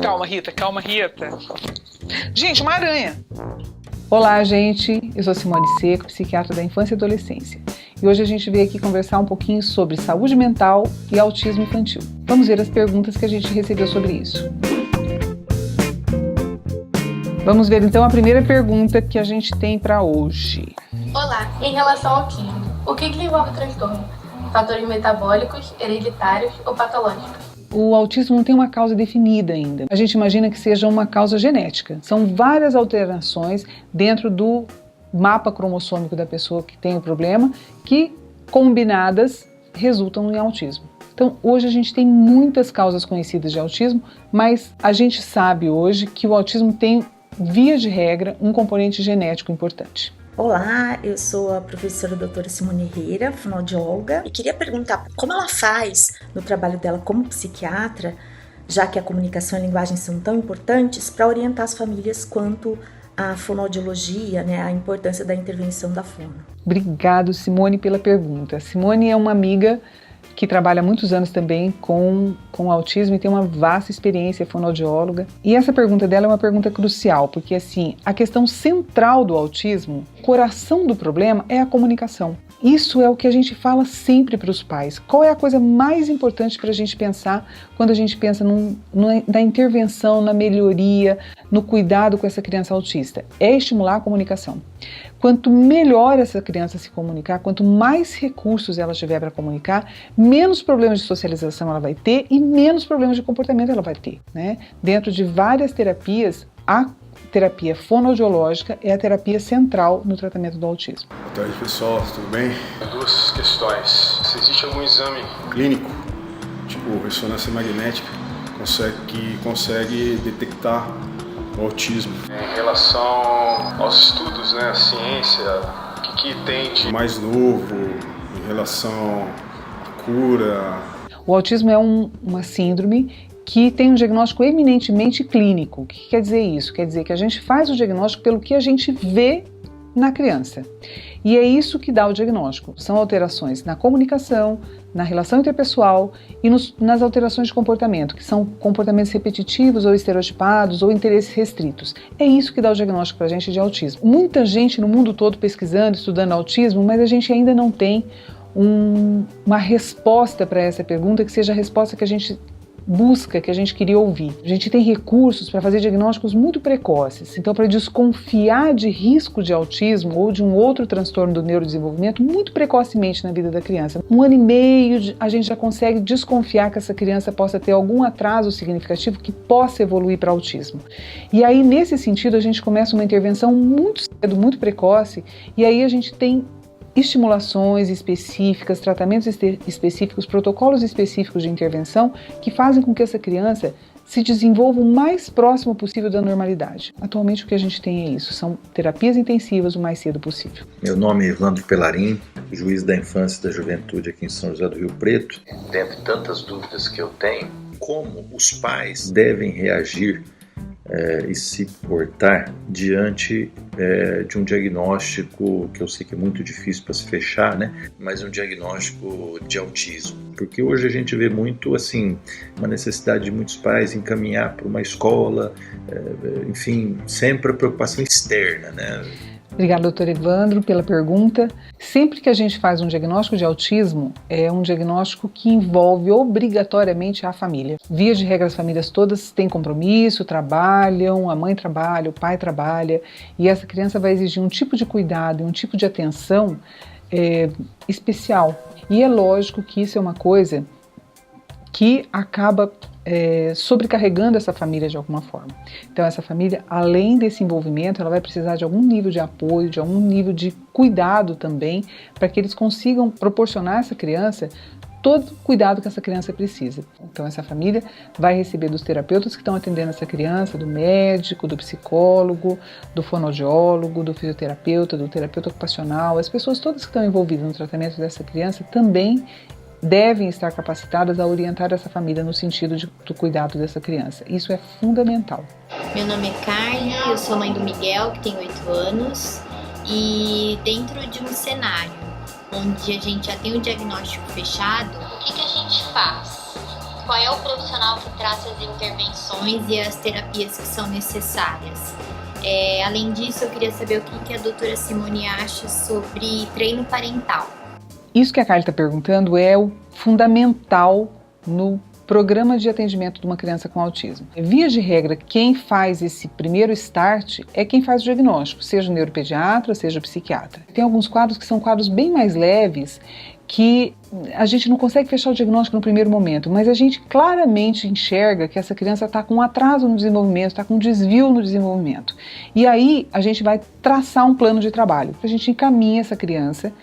Calma, Rita, calma, Rita. Gente, uma aranha. Olá, gente. Eu sou Simone Seco, psiquiatra da infância e adolescência. E hoje a gente veio aqui conversar um pouquinho sobre saúde mental e autismo infantil. Vamos ver as perguntas que a gente recebeu sobre isso. Vamos ver então a primeira pergunta que a gente tem para hoje. Olá, em relação ao autismo, o que envolve o transtorno? Fatores metabólicos, hereditários ou patológicos? O autismo não tem uma causa definida ainda. A gente imagina que seja uma causa genética. São várias alterações dentro do mapa cromossômico da pessoa que tem o problema, que combinadas resultam em autismo. Então, hoje a gente tem muitas causas conhecidas de autismo, mas a gente sabe hoje que o autismo tem, via de regra, um componente genético importante. Olá, eu sou a professora doutora Simone Herrera, fonoaudióloga, e queria perguntar como ela faz no trabalho dela como psiquiatra, já que a comunicação e a linguagem são tão importantes, para orientar as famílias quanto à fonoaudiologia, a importância da intervenção da fono. Obrigado, Simone, pela pergunta. Simone é uma amiga que trabalha há muitos anos também com autismo e tem uma vasta experiência, é fonoaudióloga. E essa pergunta dela é uma pergunta crucial, porque assim, a questão central do autismo, o coração do problema é a comunicação. Isso é o que a gente fala sempre para os pais. Qual é a coisa mais importante para a gente pensar quando a gente pensa na intervenção, na melhoria, no cuidado com essa criança autista? É estimular a comunicação. Quanto melhor essa criança se comunicar, quanto mais recursos ela tiver para comunicar, menos problemas de socialização ela vai ter e menos problemas de comportamento ela vai ter, né? Dentro de várias terapias, a terapia fonoaudiológica é a terapia central no tratamento do autismo. Boa tarde, pessoal, tudo bem? Duas questões. Se existe algum exame clínico, tipo ressonância magnética, que consegue detectar o autismo? Em relação aos estudos, a ciência, o que tem de mais novo em relação à cura? O autismo é uma síndrome que tem um diagnóstico eminentemente clínico. O que quer dizer isso? Quer dizer que a gente faz o diagnóstico pelo que a gente vê na criança. E é isso que dá o diagnóstico. São alterações na comunicação, na relação interpessoal e nas alterações de comportamento, que são comportamentos repetitivos ou estereotipados ou interesses restritos. É isso que dá o diagnóstico para a gente de autismo. Muita gente no mundo todo pesquisando, estudando autismo, mas a gente ainda não tem uma resposta para essa pergunta que seja a resposta que a gente busca, que a gente queria ouvir. A gente tem recursos para fazer diagnósticos muito precoces. Então, para desconfiar de risco de autismo ou de um outro transtorno do neurodesenvolvimento muito precocemente na vida da criança, 1 ano e meio, a gente já consegue desconfiar que essa criança possa ter algum atraso significativo que possa evoluir para autismo. E aí, nesse sentido, a gente começa uma intervenção muito cedo, muito precoce, e aí a gente tem estimulações específicas, tratamentos específicos, protocolos específicos de intervenção que fazem com que essa criança se desenvolva o mais próximo possível da normalidade. Atualmente o que a gente tem é isso, são terapias intensivas o mais cedo possível. Meu nome é Evandro Pelarim, juiz da infância e da juventude aqui em São José do Rio Preto. Dentre tantas dúvidas que eu tenho, como os pais devem reagir e se portar diante de um diagnóstico que eu sei que é muito difícil para se fechar, mas um diagnóstico de autismo. Porque hoje a gente vê muito, uma necessidade de muitos pais encaminhar para uma escola, enfim, sempre a preocupação externa, Obrigada, doutor Evandro, pela pergunta. Sempre que a gente faz um diagnóstico de autismo, é um diagnóstico que envolve obrigatoriamente a família. Via de regra, as famílias todas têm compromisso, trabalham, a mãe trabalha, o pai trabalha, e essa criança vai exigir um tipo de cuidado e um tipo de atenção especial. E é lógico que isso é uma coisa que acaba sobrecarregando essa família de alguma forma. Então essa família, além desse envolvimento, ela vai precisar de algum nível de apoio, de algum nível de cuidado também, para que eles consigam proporcionar a essa criança todo o cuidado que essa criança precisa. Então essa família vai receber dos terapeutas que estão atendendo essa criança, do médico, do psicólogo, do fonoaudiólogo, do fisioterapeuta, do terapeuta ocupacional, as pessoas todas que estão envolvidas no tratamento dessa criança também devem estar capacitadas a orientar essa família no sentido do cuidado dessa criança. Isso é fundamental. Meu nome é Carly, eu sou mãe do Miguel, que tem 8 anos, e dentro de um cenário onde a gente já tem o diagnóstico fechado, o que a gente faz? qual é o profissional que traça as intervenções e as terapias que são necessárias. Além disso, eu queria saber o que a doutora Simone acha sobre treino parental. Isso que a Carly está perguntando é o fundamental no programa de atendimento de uma criança com autismo. Via de regra, quem faz esse primeiro start é quem faz o diagnóstico, seja o neuropediatra, seja o psiquiatra. Tem alguns quadros que são quadros bem mais leves, que a gente não consegue fechar o diagnóstico no primeiro momento, mas a gente claramente enxerga que essa criança está com um atraso no desenvolvimento, está com um desvio no desenvolvimento. E aí a gente vai traçar um plano de trabalho. A gente encaminha essa criança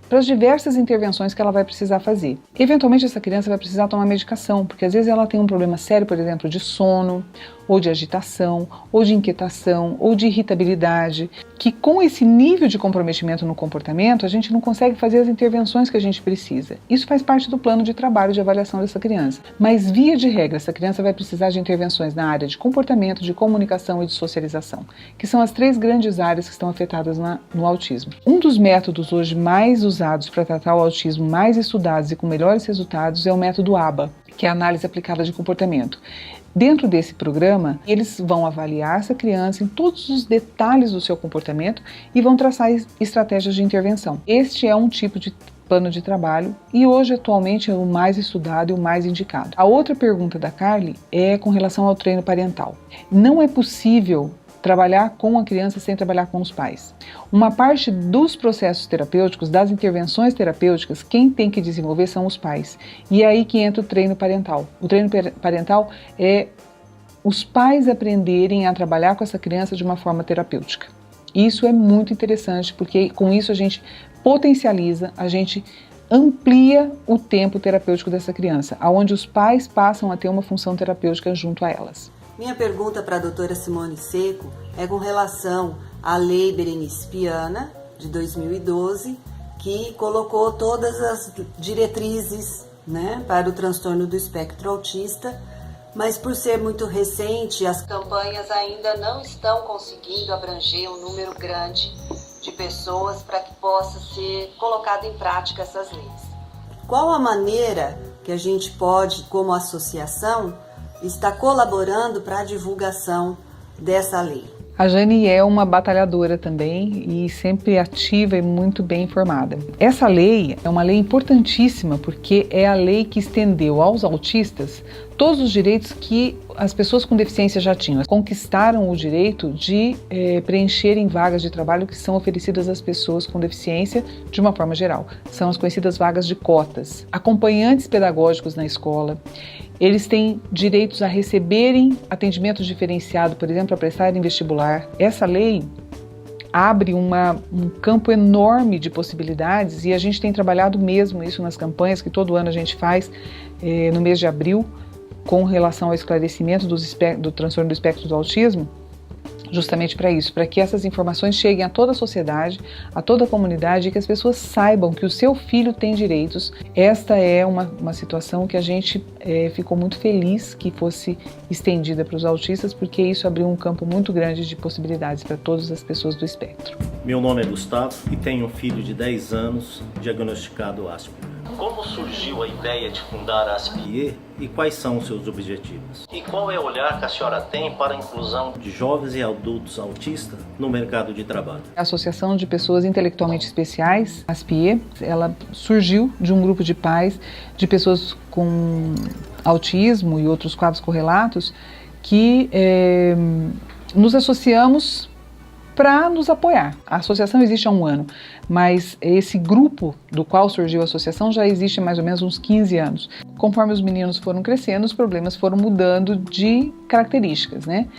para as diversas intervenções que ela vai precisar fazer. Eventualmente essa criança vai precisar tomar medicação, porque às vezes ela tem um problema sério, por exemplo, de sono, ou de agitação, ou de inquietação, ou de irritabilidade, que com esse nível de comprometimento no comportamento, a gente não consegue fazer as intervenções que a gente precisa. Isso faz parte do plano de trabalho de avaliação dessa criança. Mas, via de regra, essa criança vai precisar de intervenções na área de comportamento, de comunicação e de socialização, que são as 3 grandes áreas que estão afetadas no autismo. Um dos métodos hoje mais usados para tratar o autismo, mais estudados e com melhores resultados, é o método ABA, que é a análise aplicada de comportamento. Dentro desse programa, eles vão avaliar essa criança em todos os detalhes do seu comportamento e vão traçar estratégias de intervenção. Este é um tipo de plano de trabalho e hoje, atualmente, é o mais estudado e o mais indicado. A outra pergunta da Carly é com relação ao treino parental. Não é possível trabalhar com a criança sem trabalhar com os pais. Uma parte dos processos terapêuticos, das intervenções terapêuticas, quem tem que desenvolver são os pais. E é aí que entra o treino parental. O treino parental é os pais aprenderem a trabalhar com essa criança de uma forma terapêutica. Isso é muito interessante, porque com isso a gente potencializa, a gente amplia o tempo terapêutico dessa criança, onde os pais passam a ter uma função terapêutica junto a elas. Minha pergunta para a doutora Simone Seco é com relação à Lei Berenice Piana, de 2012, que colocou todas as diretrizes, né, para o transtorno do espectro autista, mas por ser muito recente, as campanhas ainda não estão conseguindo abranger um número grande de pessoas para que possa ser colocado em prática essas leis. Qual a maneira que a gente pode, como associação, está colaborando para a divulgação dessa lei? A Jane é uma batalhadora também e sempre ativa e muito bem informada. Essa lei é uma lei importantíssima porque é a lei que estendeu aos autistas todos os direitos que as pessoas com deficiência já tinham. Conquistaram o direito de preencherem vagas de trabalho que são oferecidas às pessoas com deficiência de uma forma geral. São as conhecidas vagas de cotas. Acompanhantes pedagógicos na escola. Eles têm direitos a receberem atendimento diferenciado, por exemplo, a prestarem vestibular. Essa lei abre um campo enorme de possibilidades e a gente tem trabalhado mesmo isso nas campanhas que todo ano a gente faz no mês de abril com relação ao esclarecimento do transtorno do espectro do autismo, justamente para isso, para que essas informações cheguem a toda a sociedade, a toda a comunidade e que as pessoas saibam que o seu filho tem direitos. Esta é uma situação que a gente ficou muito feliz que fosse estendida para os autistas, porque isso abriu um campo muito grande de possibilidades para todas as pessoas do espectro. Meu nome é Gustavo e tenho um filho de 10 anos diagnosticado Asperger. Como surgiu a ideia de fundar a Asperger e quais são os seus objetivos? E qual é o olhar que a senhora tem para a inclusão de jovens e adultos autistas no mercado de trabalho? A Associação de Pessoas Intelectualmente Especiais, Asperger, ela surgiu de um grupo de pais de pessoas com autismo e outros quadros correlatos que nos associamos para nos apoiar. A associação existe há um ano, mas esse grupo do qual surgiu a associação já existe há mais ou menos uns 15 anos. Conforme os meninos foram crescendo, os problemas foram mudando de características, né?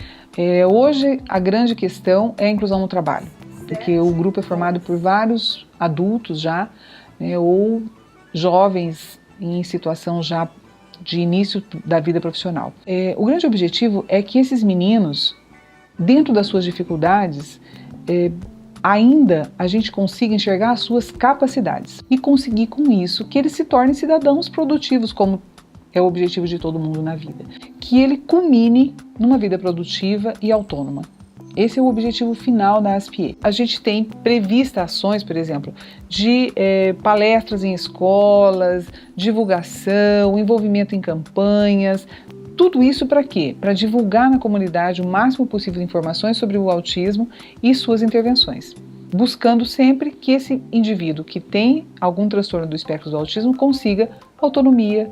Hoje, a grande questão é a inclusão no trabalho, porque o grupo é formado por vários adultos já, né, ou jovens em situação já de início da vida profissional. O grande objetivo é que esses meninos, dentro das suas dificuldades, ainda a gente consiga enxergar as suas capacidades e conseguir com isso que eles se tornem cidadãos produtivos, como é o objetivo de todo mundo na vida. Que ele culmine numa vida produtiva e autônoma. Esse é o objetivo final da ASPIE. A gente tem prevista ações, por exemplo, de palestras em escolas, divulgação, envolvimento em campanhas. Tudo isso para quê? Para divulgar na comunidade o máximo possível de informações sobre o autismo e suas intervenções, buscando sempre que esse indivíduo que tem algum transtorno do espectro do autismo consiga autonomia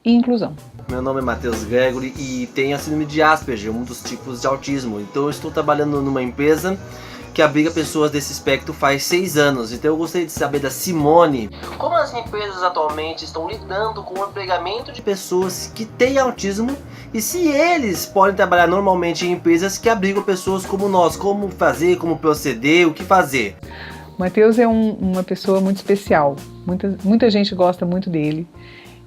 e inclusão. Meu nome é Matheus Gregory e tenho a síndrome de Asperger, um dos tipos de autismo. Então eu estou trabalhando numa empresa que abriga pessoas desse espectro faz 6 anos. Então eu gostaria de saber da Simone como as empresas atualmente estão lidando com o empregamento de pessoas que têm autismo e se eles podem trabalhar normalmente em empresas que abrigam pessoas como nós, como fazer, como proceder, o que fazer. O Matheus é uma pessoa muito especial, muita gente gosta muito dele.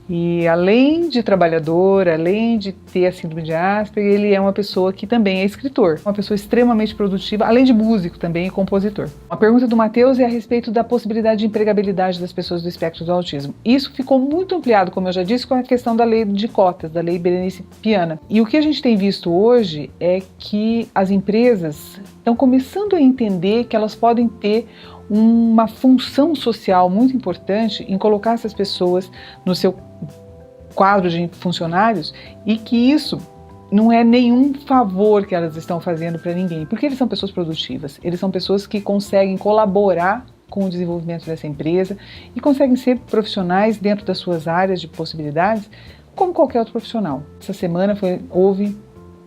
E além de trabalhador, além de ter a síndrome de Asperger, ele é uma pessoa que também é escritor, uma pessoa extremamente produtiva, além de músico também e compositor. A pergunta do Matheus é a respeito da possibilidade de empregabilidade das pessoas do espectro do autismo. Isso ficou muito ampliado, como eu já disse, com a questão da lei de cotas, da lei Berenice Piana. E o que a gente tem visto hoje é que as empresas estão começando a entender que elas podem ter uma função social muito importante em colocar essas pessoas no seu quadro de funcionários e que isso não é nenhum favor que elas estão fazendo para ninguém, porque eles são pessoas produtivas, eles são pessoas que conseguem colaborar com o desenvolvimento dessa empresa e conseguem ser profissionais dentro das suas áreas de possibilidades como qualquer outro profissional. Essa semana houve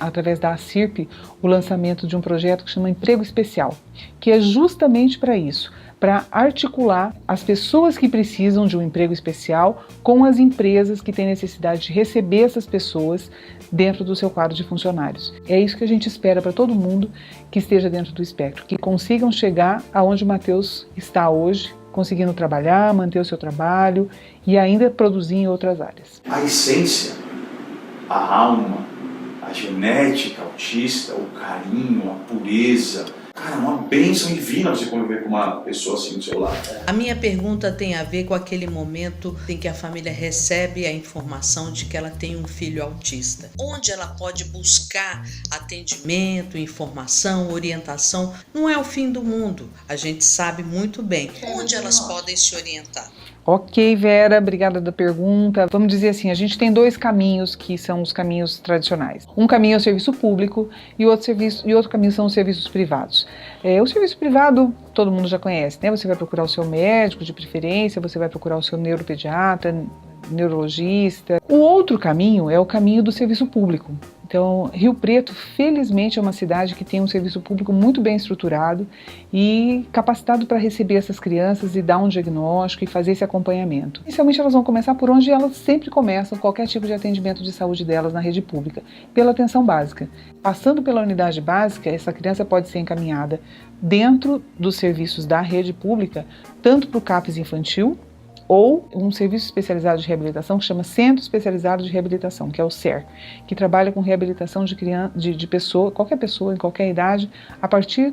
através da ACIRP, o lançamento de um projeto que chama Emprego Especial, que é justamente para isso, para articular as pessoas que precisam de um emprego especial com as empresas que têm necessidade de receber essas pessoas dentro do seu quadro de funcionários. É isso que a gente espera para todo mundo que esteja dentro do espectro, que consigam chegar aonde o Matheus está hoje, conseguindo trabalhar, manter o seu trabalho e ainda produzir em outras áreas. A essência, a alma, a genética autista, o carinho, a pureza. Cara, é uma bênção divina você conviver com uma pessoa assim do seu lado. A minha pergunta tem a ver com aquele momento em que a família recebe a informação de que ela tem um filho autista. Onde ela pode buscar atendimento, informação, orientação? Não é o fim do mundo, a gente sabe muito bem. Onde elas podem se orientar? Ok, Vera, obrigada da pergunta. Vamos dizer assim, a gente tem 2 caminhos que são os caminhos tradicionais. Um caminho é o serviço público e outro caminho são os serviços privados. O serviço privado todo mundo já conhece, né? Você vai procurar o seu médico de preferência, você vai procurar o seu neuropediatra, neurologista. O outro caminho é o caminho do serviço público. Então, Rio Preto, felizmente, é uma cidade que tem um serviço público muito bem estruturado e capacitado para receber essas crianças e dar um diagnóstico e fazer esse acompanhamento. Inicialmente, elas vão começar por onde elas sempre começam qualquer tipo de atendimento de saúde delas na rede pública, pela atenção básica. Passando pela unidade básica, essa criança pode ser encaminhada dentro dos serviços da rede pública, tanto para o CAPS infantil, ou um serviço especializado de reabilitação que chama Centro Especializado de Reabilitação, que é o CER, que trabalha com reabilitação de criança, de pessoa, qualquer pessoa, em qualquer idade, a partir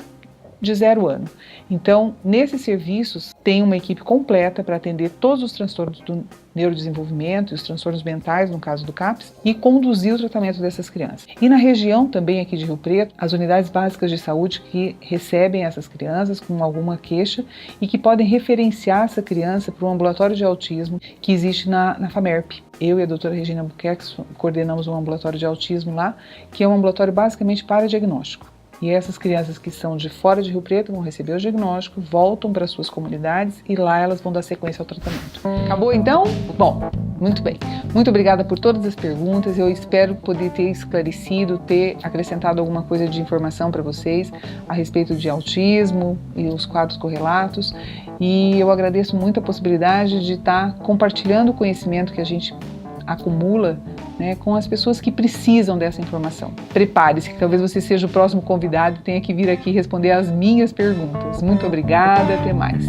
de 0 ano. Então, nesses serviços, tem uma equipe completa para atender todos os transtornos do neurodesenvolvimento e os transtornos mentais, no caso do CAPS, e conduzir o tratamento dessas crianças. E na região também aqui de Rio Preto, as unidades básicas de saúde que recebem essas crianças com alguma queixa e que podem referenciar essa criança para um ambulatório de autismo que existe na FAMERP. Eu e a doutora Regina Buquerque coordenamos um ambulatório de autismo lá, que é um ambulatório basicamente para diagnóstico. E essas crianças que são de fora de Rio Preto vão receber o diagnóstico, voltam para suas comunidades e lá elas vão dar sequência ao tratamento. Acabou então? Bom, muito bem. Muito obrigada por todas as perguntas. Eu espero poder ter esclarecido, ter acrescentado alguma coisa de informação para vocês a respeito de autismo e os quadros correlatos. E eu agradeço muito a possibilidade de estar compartilhando o conhecimento que a gente acumula, né, com as pessoas que precisam dessa informação. Prepare-se, que talvez você seja o próximo convidado e tenha que vir aqui responder as minhas perguntas. Muito obrigada, até mais.